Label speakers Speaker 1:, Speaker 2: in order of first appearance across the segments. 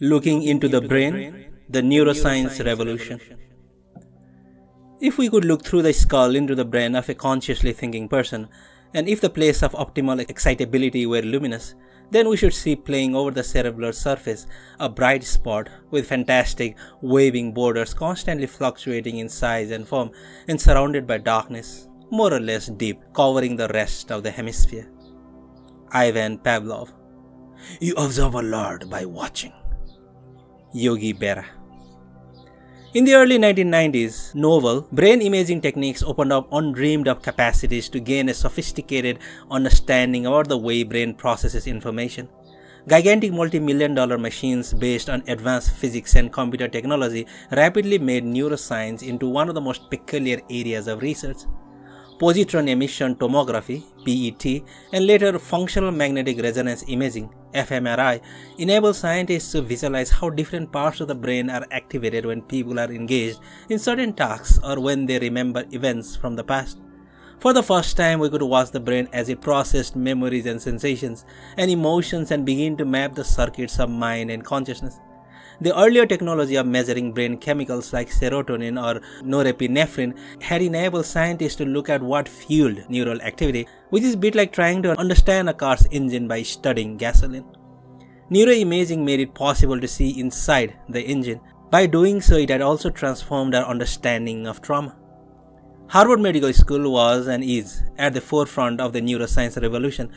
Speaker 1: Looking into the brain, the neuroscience revolution. If we could look through the skull into the brain of a consciously thinking person, and if the place of optimal excitability were luminous, then we should see playing over the cerebral surface a bright spot with fantastic waving borders constantly fluctuating in size and form and surrounded by darkness, more or less deep, covering the rest of the hemisphere. Ivan Pavlov. You observe a lot by watching. Yogi Berra. In the early 1990s, novel brain imaging techniques opened up undreamed of capacities to gain a sophisticated understanding about the way brain processes information. Gigantic multi-million-dollar machines based on advanced physics and computer technology rapidly made neuroscience into one of the most peculiar areas of research. Positron emission tomography (PET) and later functional magnetic resonance imaging (fMRI) enable scientists to visualize how different parts of the brain are activated when people are engaged in certain tasks or when they remember events from the past. For the first time, we could watch the brain as it processed memories and sensations and emotions and begin to map the circuits of mind and consciousness. The earlier technology of measuring brain chemicals like serotonin or norepinephrine had enabled scientists to look at what fueled neural activity, which is a bit like trying to understand a car's engine by studying gasoline. Neuroimaging made it possible to see inside the engine. By doing so, it had also transformed our understanding of trauma. Harvard Medical School was and is at the forefront of the neuroscience revolution,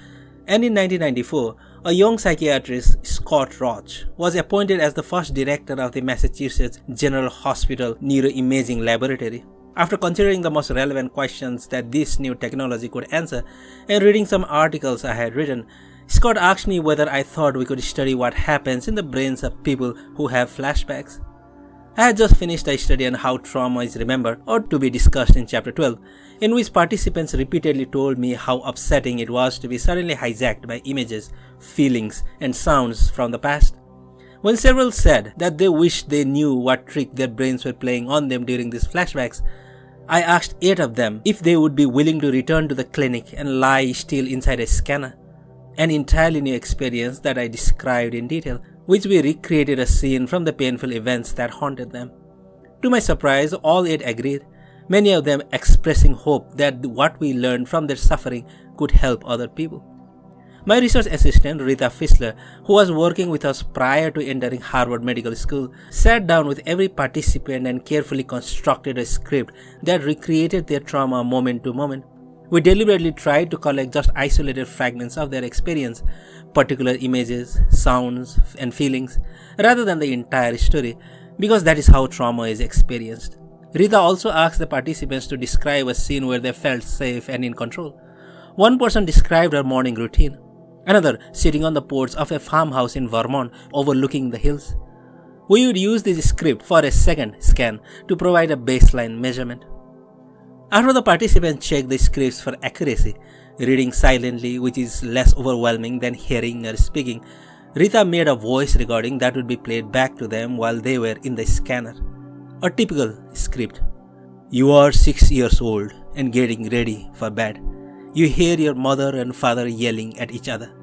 Speaker 1: and in 1994, a young psychiatrist, Scott Roach, was appointed as the first director of the Massachusetts General Hospital Neuroimaging Laboratory. After considering the most relevant questions that this new technology could answer and reading some articles I had written, Scott asked me whether I thought we could study what happens in the brains of people who have flashbacks. I had just finished a study on how trauma is remembered, or to be discussed in Chapter 12, in which participants repeatedly told me how upsetting it was to be suddenly hijacked by images, feelings, and sounds from the past. When several said that they wished they knew what trick their brains were playing on them during these flashbacks, I asked 8 of them if they would be willing to return to the clinic and lie still inside a scanner, an entirely new experience that I described in detail, which we recreated a scene from the painful events that haunted them. To my surprise, all 8 agreed, many of them expressing hope that what we learned from their suffering could help other people. My research assistant, Rita Fisler, who was working with us prior to entering Harvard Medical School, sat down with every participant and carefully constructed a script that recreated their trauma moment to moment. We deliberately tried to collect just isolated fragments of their experience, particular images, sounds, and feelings, rather than the entire story, because that is how trauma is experienced. Rita also asked the participants to describe a scene where they felt safe and in control. One person described her morning routine, another sitting on the porch of a farmhouse in Vermont overlooking the hills. We would use this script for a second scan to provide a baseline measurement. After the participants checked the scripts for accuracy, reading silently, which is less overwhelming than hearing or speaking, Rita made a voice recording that would be played back to them while they were in the scanner. A typical script. You are 6 years old and getting ready for bed. You hear your mother and father yelling at each other.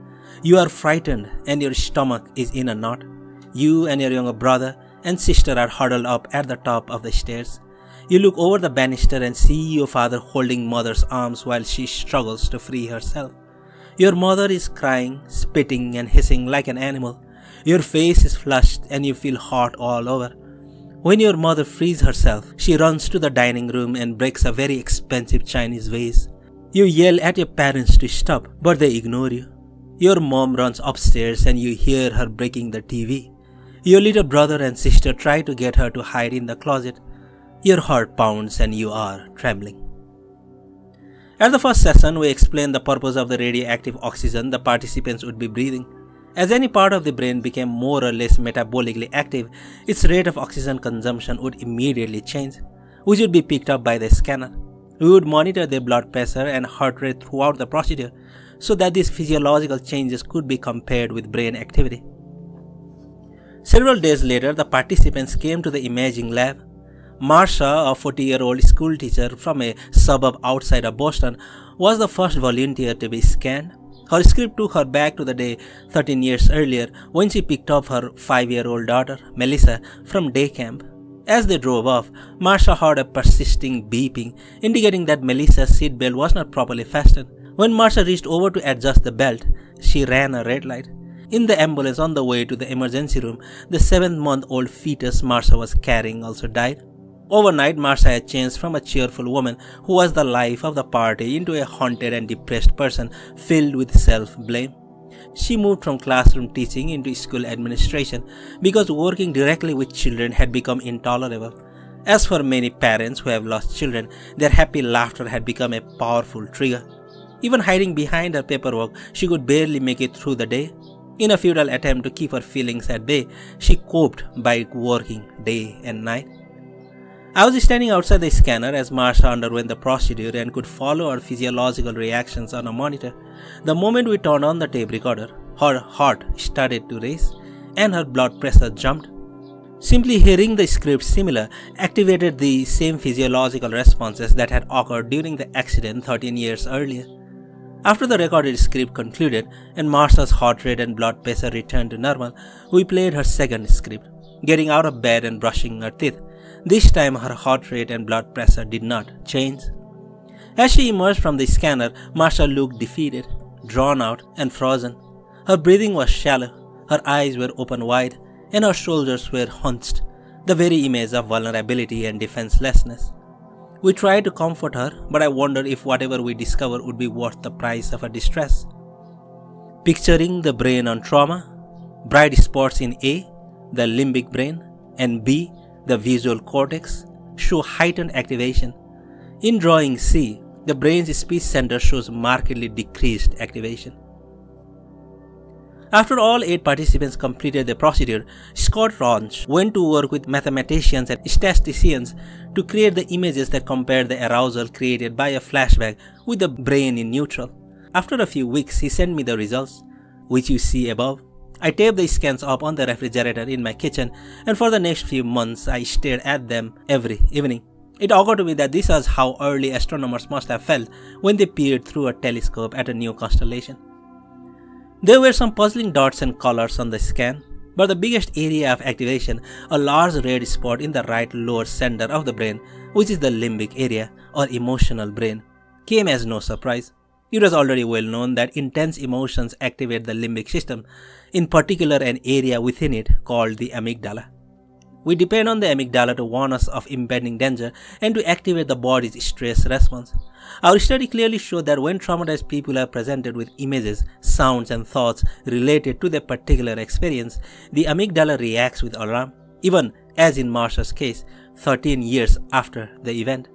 Speaker 1: You are frightened and your stomach is in a knot. You and your younger brother and sister are huddled up at the top of the stairs. You look over the banister and see your father holding mother's arms while she struggles to free herself. Your mother is crying, spitting and hissing like an animal. Your face is flushed and you feel hot all over. When your mother frees herself, she runs to the dining room and breaks a very expensive Chinese vase. You yell at your parents to stop, but they ignore you. Your mom runs upstairs and you hear her breaking the TV. Your little brother and sister try to get her to hide in the closet. Your heart pounds and you are trembling. At the first session, we explained the purpose of the radioactive oxygen the participants would be breathing. As any part of the brain became more or less metabolically active, its rate of oxygen consumption would immediately change, which would be picked up by the scanner. We would monitor their blood pressure and heart rate throughout the procedure so that these physiological changes could be compared with brain activity. Several days later, the participants came to the imaging lab. Marsha, a 40-year-old school teacher from a suburb outside of Boston, was the first volunteer to be scanned. Her script took her back to the day 13 years earlier when she picked up her 5-year-old daughter, Melissa, from day camp. As they drove off, Marsha heard a persisting beeping, indicating that Melissa's seatbelt was not properly fastened. When Marsha reached over to adjust the belt, she ran a red light. In the ambulance on the way to the emergency room, the 7-month-old fetus Marsha was carrying also died. Overnight, Marsha had changed from a cheerful woman who was the life of the party into a haunted and depressed person filled with self-blame. She moved from classroom teaching into school administration because working directly with children had become intolerable. As for many parents who have lost children, their happy laughter had become a powerful trigger. Even hiding behind her paperwork, she could barely make it through the day. In a futile attempt to keep her feelings at bay, she coped by working day and night. I was standing outside the scanner as Marsha underwent the procedure and could follow her physiological reactions on a monitor. The moment we turned on the tape recorder, her heart started to race and her blood pressure jumped. Simply hearing the script similar activated the same physiological responses that had occurred during the accident 13 years earlier. After the recorded script concluded and Marsha's heart rate and blood pressure returned to normal, we played her second script, getting out of bed and brushing her teeth. This time her heart rate and blood pressure did not change. As she emerged from the scanner, Marsha looked defeated, drawn out and frozen. Her breathing was shallow, her eyes were open wide, and her shoulders were hunched, the very image of vulnerability and defenselessness. We tried to comfort her, but I wondered if whatever we discovered would be worth the price of her distress. Picturing the brain on trauma, bright spots in A, the limbic brain, and B, the visual cortex, show heightened activation. In drawing C, the brain's speech center shows markedly decreased activation. After all 8 participants completed the procedure, Scott Ronch went to work with mathematicians and statisticians to create the images that compared the arousal created by a flashback with the brain in neutral. After a few weeks, he sent me the results, which you see above. I taped the scans up on the refrigerator in my kitchen, and for the next few months I stared at them every evening. It occurred to me that this was how early astronomers must have felt when they peered through a telescope at a new constellation. There were some puzzling dots and colors on the scan, but the biggest area of activation, a large red spot in the right lower center of the brain, which is the limbic area or emotional brain, came as no surprise. It was already well known that intense emotions activate the limbic system, in particular an area within it called the amygdala. We depend on the amygdala to warn us of impending danger and to activate the body's stress response. Our study clearly showed that when traumatized people are presented with images, sounds and thoughts related to their particular experience, the amygdala reacts with alarm, even as in Marsha's case, 13 years after the event.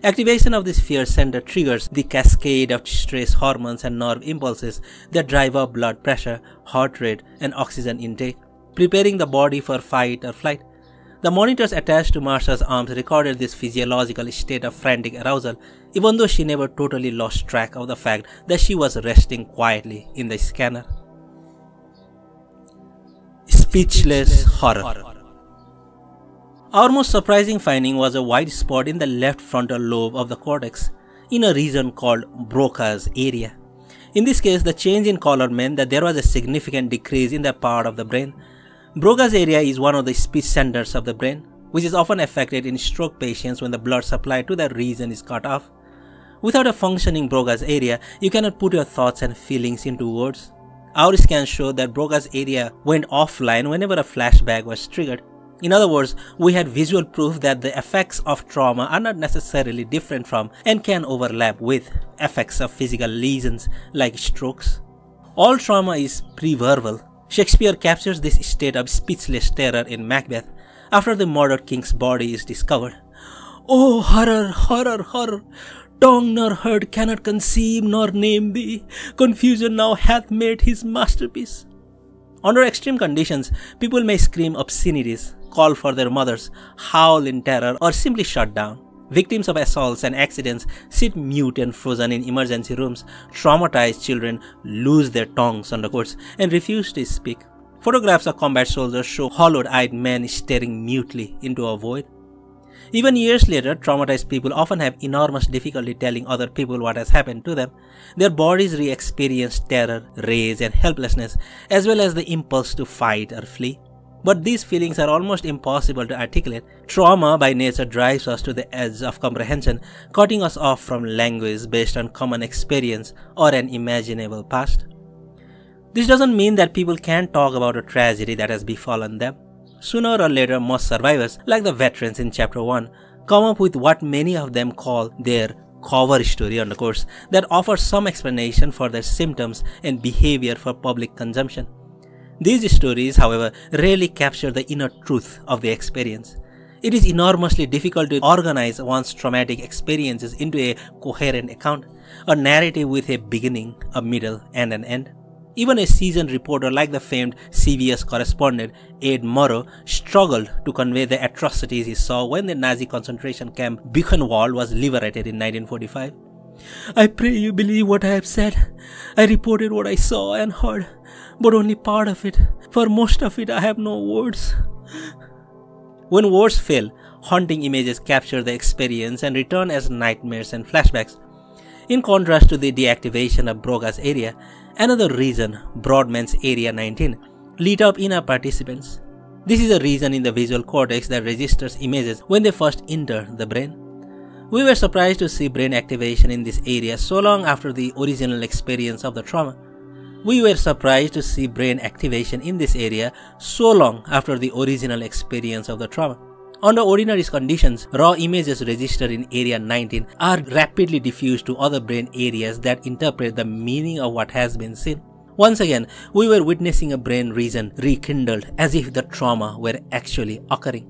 Speaker 1: Activation of this fear center triggers the cascade of stress hormones and nerve impulses that drive up blood pressure, heart rate, and oxygen intake, preparing the body for fight or flight. The monitors attached to Marsha's arms recorded this physiological state of frantic arousal, even though she never totally lost track of the fact that she was resting quietly in the scanner. Speechless horror. Our most surprising finding was a white spot in the left frontal lobe of the cortex, in a region called Broca's area. In this case, the change in color meant that there was a significant decrease in that part of the brain. Broca's area is one of the speech centers of the brain, which is often affected in stroke patients when the blood supply to that region is cut off. Without a functioning Broca's area, you cannot put your thoughts and feelings into words. Our scans showed that Broca's area went offline whenever a flashback was triggered. In other words, we had visual proof that the effects of trauma are not necessarily different from and can overlap with effects of physical lesions like strokes. All trauma is pre-verbal. Shakespeare captures this state of speechless terror in Macbeth after the murdered king's body is discovered. "Oh, horror, horror, horror! Tongue nor heard cannot conceive nor name thee. Confusion now hath made his masterpiece." Under extreme conditions, people may scream obscenities, call for their mothers, howl in terror, or simply shut down. Victims of assaults and accidents sit mute and frozen in emergency rooms. Traumatized children lose their tongues on the courts and refuse to speak. Photographs of combat soldiers show hollow-eyed men staring mutely into a void. Even years later, traumatized people often have enormous difficulty telling other people what has happened to them. Their bodies re-experience terror, rage, and helplessness, as well as the impulse to fight or flee. But these feelings are almost impossible to articulate. Trauma by nature drives us to the edge of comprehension, cutting us off from language based on common experience or an imaginable past. This doesn't mean that people can't talk about a tragedy that has befallen them. Sooner or later, most survivors, like the veterans in Chapter 1, come up with what many of them call their cover story on the course that offers some explanation for their symptoms and behavior for public consumption. These stories, however, rarely capture the inner truth of the experience. It is enormously difficult to organize one's traumatic experiences into a coherent account, a narrative with a beginning, a middle, and an end. Even a seasoned reporter like the famed CBS correspondent Ed Murrow struggled to convey the atrocities he saw when the Nazi concentration camp Buchenwald was liberated in 1945. "I pray you believe what I have said. I reported what I saw and heard, but only part of it. For most of it I have no words." When words fail, haunting images capture the experience and return as nightmares and flashbacks. In contrast to the deactivation of Broca's area, another reason, Brodmann's Area 19, lit up in our participants. This is a region in the visual cortex that registers images when they first enter the brain. We were surprised to see brain activation in this area so long after the original experience of the trauma. We were surprised to see brain activation in this area so long after the original experience of the trauma. Under ordinary conditions, raw images registered in Area 19 are rapidly diffused to other brain areas that interpret the meaning of what has been seen. Once again, we were witnessing a brain region rekindled as if the trauma were actually occurring.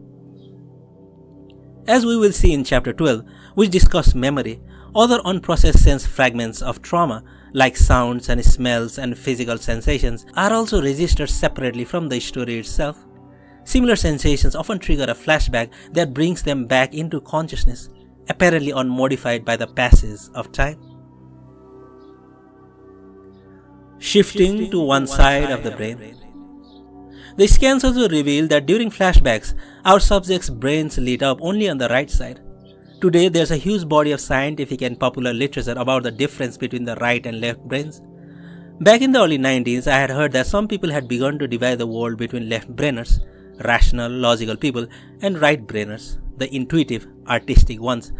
Speaker 1: As we will see in Chapter 12, which discusses memory, other unprocessed sense fragments of trauma, like sounds and smells and physical sensations, are also registered separately from the story itself. Similar sensations often trigger a flashback that brings them back into consciousness, apparently unmodified by the passage of time. Shifting to one side of the brain. The scans also reveal that during flashbacks, our subjects' brains lit up only on the right side. Today, there's a huge body of scientific and popular literature about the difference between the right and left brains. Back in the early 90s, I had heard that some people had begun to divide the world between left-brainers, rational, logical people, and right-brainers, the intuitive, artistic ones,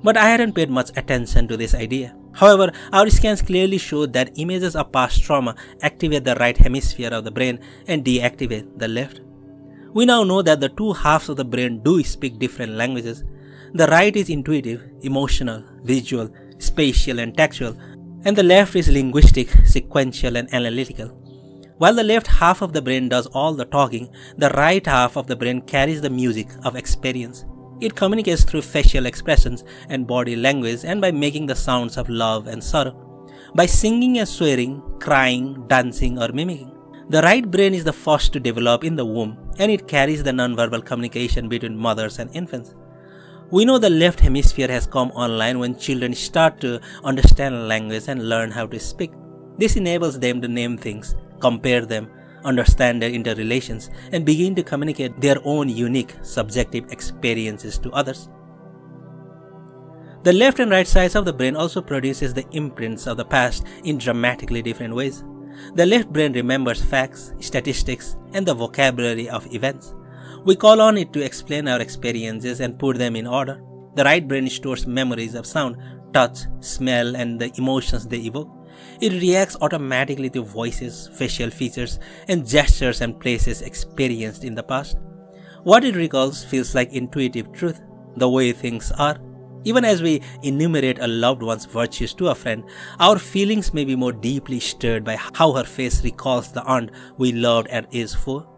Speaker 1: but I hadn't paid much attention to this idea. However, our scans clearly showed that images of past trauma activate the right hemisphere of the brain and deactivate the left. We now know that the two halves of the brain do speak different languages. The right is intuitive, emotional, visual, spatial, and tactual, and the left is linguistic, sequential, and analytical. While the left half of the brain does all the talking, the right half of the brain carries the music of experience. It communicates through facial expressions and body language and by making the sounds of love and sorrow, by singing and swearing, crying, dancing, or mimicking. The right brain is the first to develop in the womb, and it carries the nonverbal communication between mothers and infants. We know the left hemisphere has come online when children start to understand language and learn how to speak. This enables them to name things, compare them, understand their interrelations, and begin to communicate their own unique, subjective experiences to others. The left and right sides of the brain also produces the imprints of the past in dramatically different ways. The left brain remembers facts, statistics, and the vocabulary of events. We call on it to explain our experiences and put them in order. The right brain stores memories of sound, touch, smell, and the emotions they evoke. It reacts automatically to voices, facial features, and gestures and places experienced in the past. What it recalls feels like intuitive truth, the way things are. Even as we enumerate a loved one's virtues to a friend, our feelings may be more deeply stirred by how her face recalls the aunt we loved at age 4.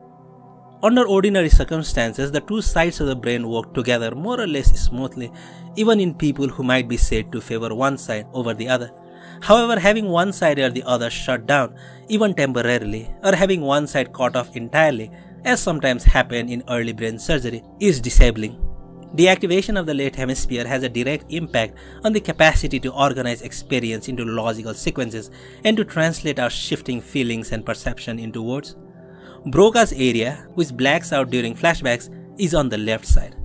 Speaker 1: Under ordinary circumstances, the two sides of the brain work together more or less smoothly, even in people who might be said to favor one side over the other. However, having one side or the other shut down, even temporarily, or having one side cut off entirely, as sometimes happens in early brain surgery, is disabling. Deactivation of the left hemisphere has a direct impact on the capacity to organize experience into logical sequences and to translate our shifting feelings and perception into words. Broca's area, which blacks out during flashbacks, is on the left side.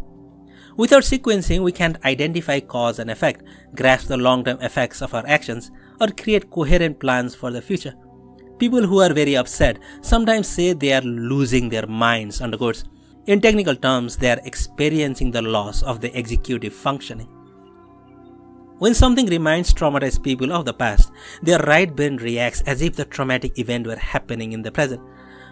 Speaker 1: Without sequencing, we can't identify cause and effect, grasp the long-term effects of our actions, or create coherent plans for the future. People who are very upset sometimes say they are losing their minds, underquotes. In technical terms, they are experiencing the loss of the executive functioning. When something reminds traumatized people of the past, their right brain reacts as if the traumatic event were happening in the present.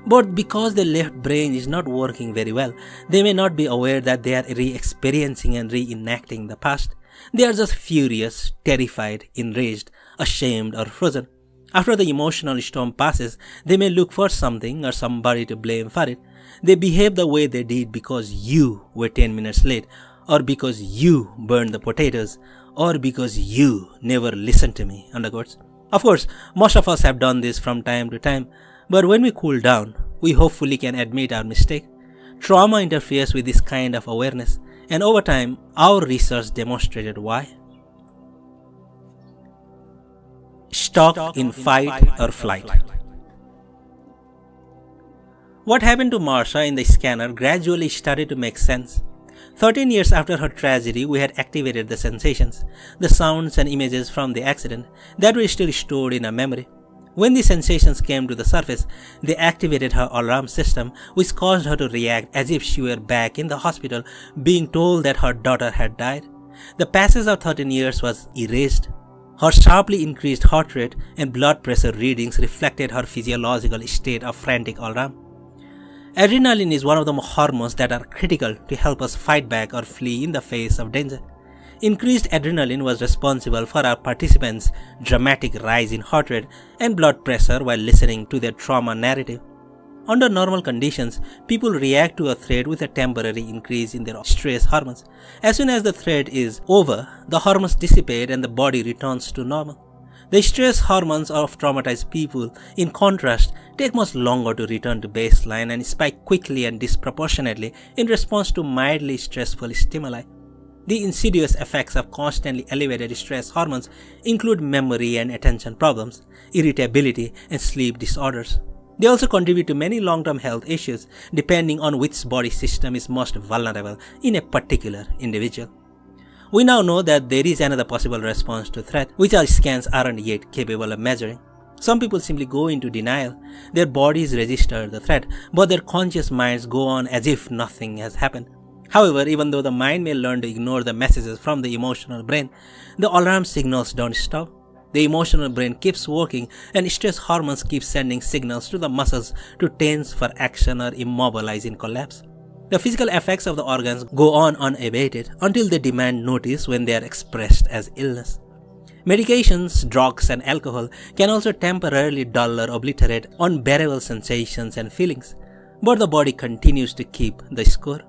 Speaker 1: But because the left brain is not working very well, they may not be aware that they are re-experiencing and reenacting the past. They are just furious, terrified, enraged, ashamed, or frozen. After the emotional storm passes, they may look for something or somebody to blame for it. They behave the way they did because you were 10 minutes late, or because you burned the potatoes, or because you never listened to me, underquotes. Of course, most of us have done this from time to time, but when we cool down, we hopefully can admit our mistake. Trauma interferes with this kind of awareness, and over time, our research demonstrated why. Stuck in fight or flight. What happened to Marsha in the scanner gradually started to make sense. 13 years after her tragedy, we had activated the sensations, the sounds and images from the accident that were still stored in her memory. When the sensations came to the surface, they activated her alarm system, which caused her to react as if she were back in the hospital being told that her daughter had died. The passage of 13 years was erased. Her sharply increased heart rate and blood pressure readings reflected her physiological state of frantic alarm. Adrenaline is one of the hormones that are critical to help us fight back or flee in the face of danger. Increased adrenaline was responsible for our participants' dramatic rise in heart rate and blood pressure while listening to their trauma narrative. Under normal conditions, people react to a threat with a temporary increase in their stress hormones. As soon as the threat is over, the hormones dissipate and the body returns to normal. The stress hormones of traumatized people, in contrast, take much longer to return to baseline and spike quickly and disproportionately in response to mildly stressful stimuli. The insidious effects of constantly elevated stress hormones include memory and attention problems, irritability, and sleep disorders. They also contribute to many long-term health issues depending on which body system is most vulnerable in a particular individual. We now know that there is another possible response to threat, which our scans aren't yet capable of measuring. Some people simply go into denial. Their bodies register the threat, but their conscious minds go on as if nothing has happened. However, even though the mind may learn to ignore the messages from the emotional brain, the alarm signals don't stop. The emotional brain keeps working and stress hormones keep sending signals to the muscles to tense for action or immobilize in collapse. The physical effects of the organs go on unabated until they demand notice when they are expressed as illness. Medications, drugs, and alcohol can also temporarily dull or obliterate unbearable sensations and feelings, but the body continues to keep the score.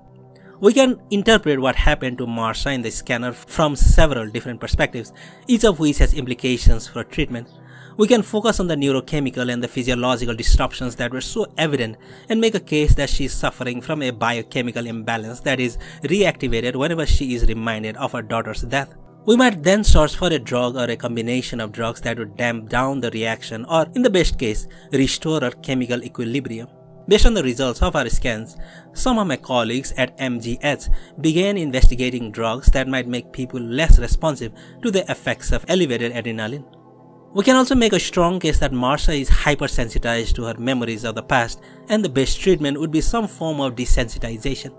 Speaker 1: We can interpret what happened to Marsha in the scanner from several different perspectives, each of which has implications for treatment. We can focus on the neurochemical and the physiological disruptions that were so evident and make a case that she is suffering from a biochemical imbalance that is reactivated whenever she is reminded of her daughter's death. We might then search for a drug or a combination of drugs that would damp down the reaction or, in the best case, restore her chemical equilibrium. Based on the results of our scans, some of my colleagues at MGH began investigating drugs that might make people less responsive to the effects of elevated adrenaline. We can also make a strong case that Marsha is hypersensitized to her memories of the past, and the best treatment would be some form of desensitization.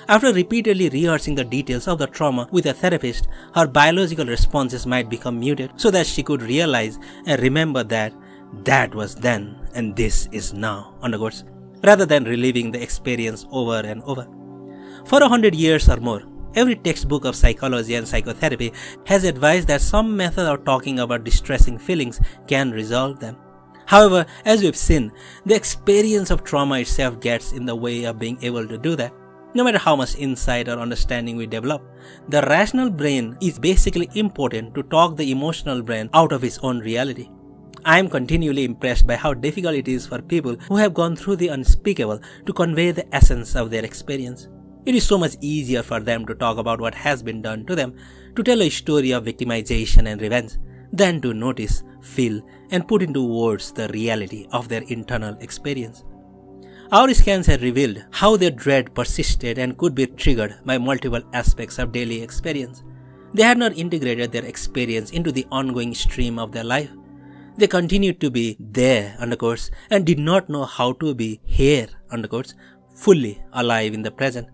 Speaker 1: After repeatedly rehearsing the details of the trauma with a therapist, her biological responses might become muted so that she could realize and remember that that was then and this is now, underquotes, rather than reliving the experience over and over. For 100 years or more, every textbook of psychology and psychotherapy has advised that some method of talking about distressing feelings can resolve them. However, as we've seen, the experience of trauma itself gets in the way of being able to do that. No matter how much insight or understanding we develop, the rational brain is basically impotent to talk the emotional brain out of its own reality. I am continually impressed by how difficult it is for people who have gone through the unspeakable to convey the essence of their experience. It is so much easier for them to talk about what has been done to them, to tell a story of victimization and revenge, than to notice, feel, and put into words the reality of their internal experience. Our scans had revealed how their dread persisted and could be triggered by multiple aspects of daily experience. They had not integrated their experience into the ongoing stream of their life. They continued to be there, and did not know how to be here, fully alive in the present.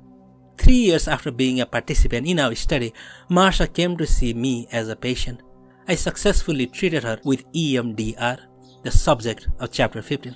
Speaker 1: 3 years after being a participant in our study, Marsha came to see me as a patient. I successfully treated her with EMDR, the subject of chapter 15.